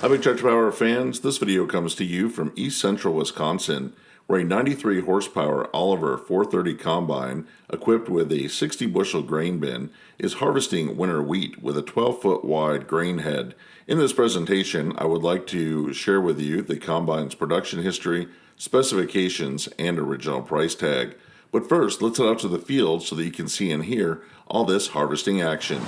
Hi, Big Tractor Power fans. This video comes to you from East Central Wisconsin, where a 93 horsepower Oliver 430 combine equipped with a 60 bushel grain bin is harvesting winter wheat with a 12-foot wide grain head. In this presentation, I would like to share with you the combine's production history, specifications, and original price tag. But first, let's head out to the field so that you can see and hear all this harvesting action.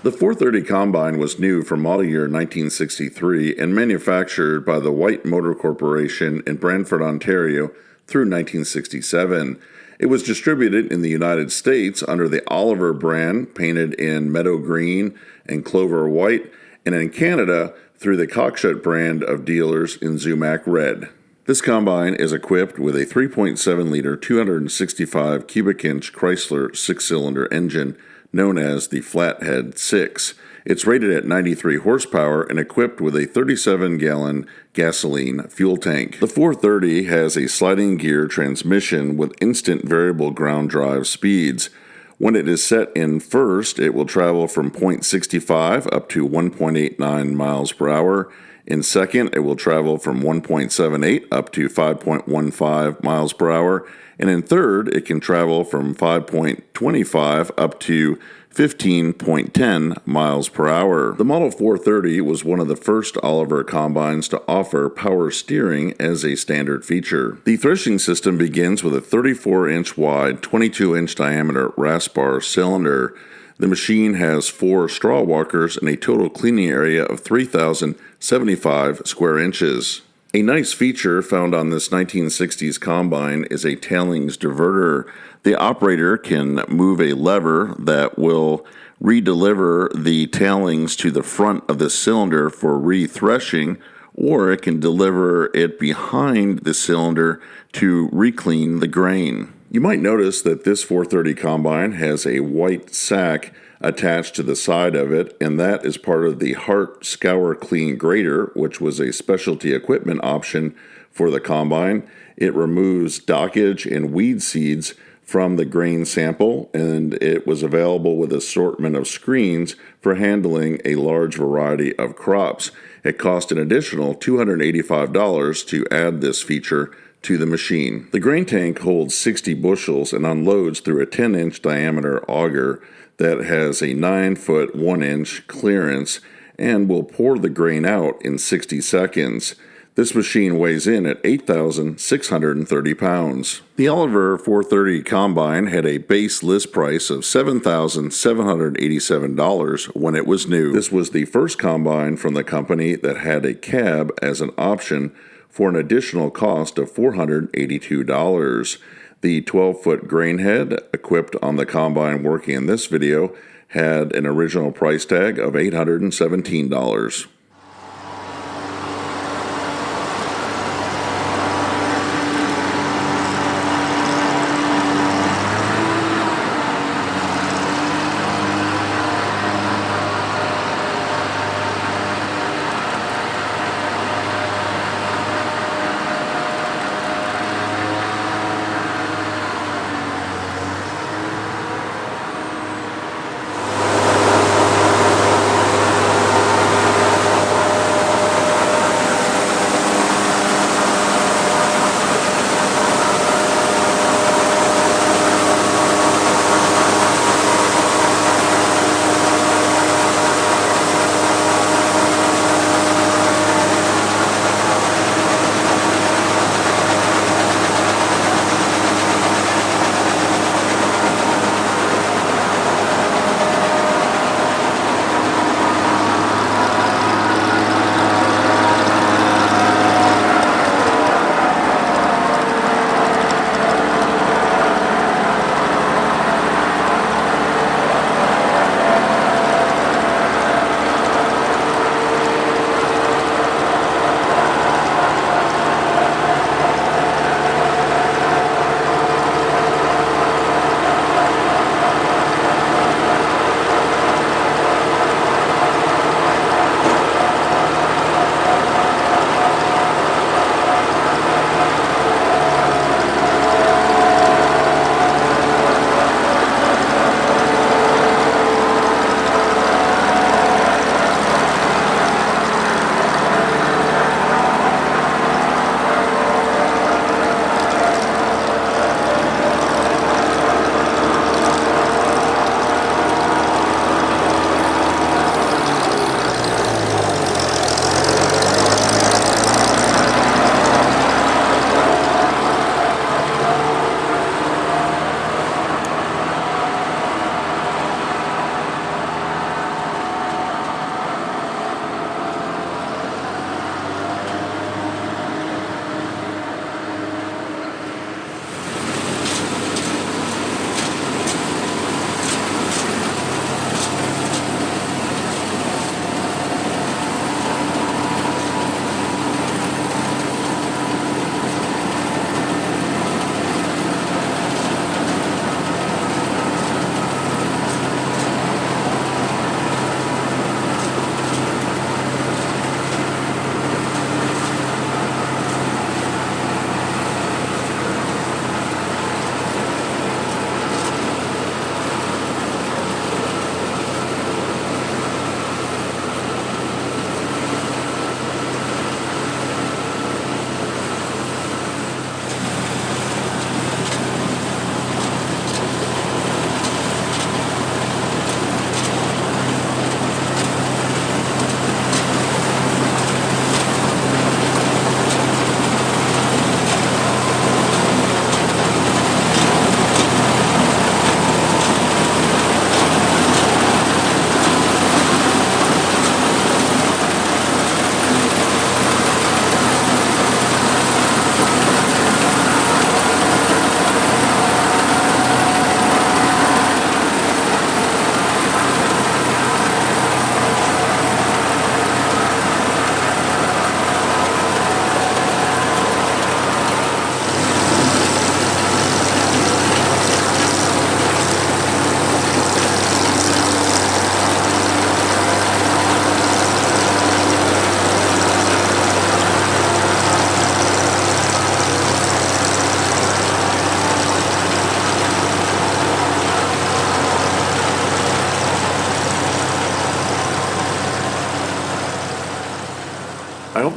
The 430 combine was new for model year 1963 and manufactured by the White Motor Corporation in Brantford, Ontario through 1967. It was distributed in the United States under the Oliver brand, painted in meadow green and clover white, and in Canada through the Cockshut brand of dealers in Sumac red. This combine is equipped with a 3.7-liter, 265 cubic inch Chrysler 6-cylinder engine known as the Flathead 6. It's rated at 93 horsepower and equipped with a 37-gallon gasoline fuel tank. The 430 has a sliding gear transmission with instant variable ground drive speeds. When it is set in first, it will travel from 0.65 up to 1.89 miles per hour. In second, it will travel from 1.78 up to 5.15 miles per hour. And in third, it can travel from 5.25 up to 15.10 miles per hour. The Model 430 was one of the first Oliver combines to offer power steering as a standard feature. The threshing system begins with a 34-inch wide, 22-inch diameter rasp-bar cylinder. The machine has 4 straw walkers and a total cleaning area of 3,075 square inches. A nice feature found on this 1960s combine is a tailings diverter. The operator can move a lever that will redeliver the tailings to the front of the cylinder for re-threshing, or it can deliver it behind the cylinder to re-clean the grain. You might notice that this 430 combine has a white sack attached to the side of it, and that is part of the Hart Scour Clean Grater, which was a specialty equipment option for the combine. It removes dockage and weed seeds from the grain sample, and it was available with an assortment of screens for handling a large variety of crops. It cost an additional $285 to add this feature to the machine. The grain tank holds 60 bushels and unloads through a 10-inch diameter auger that has a 9-foot 1-inch clearance and will pour the grain out in 60 seconds. This machine weighs in at 8,630 pounds. The Oliver 430 combine had a base list price of $7,787 when it was new. This was the first combine from the company that had a cab as an option for an additional cost of $482. The 12-foot grain head equipped on the combine working in this video had an original price tag of $817.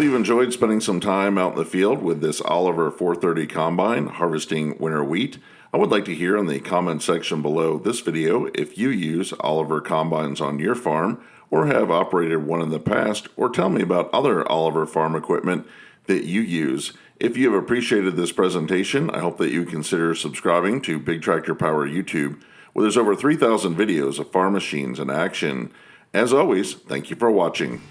hope you've enjoyed spending some time out in the field with this Oliver 430 combine harvesting winter wheat. I would like to hear in the comment section below this video if you use Oliver combines on your farm or have operated one in the past, or tell me about other Oliver farm equipment that you use. If you have appreciated this presentation, I hope that you consider subscribing to Big Tractor Power YouTube, where there's over 3,000 videos of farm machines in action. As always, thank you for watching.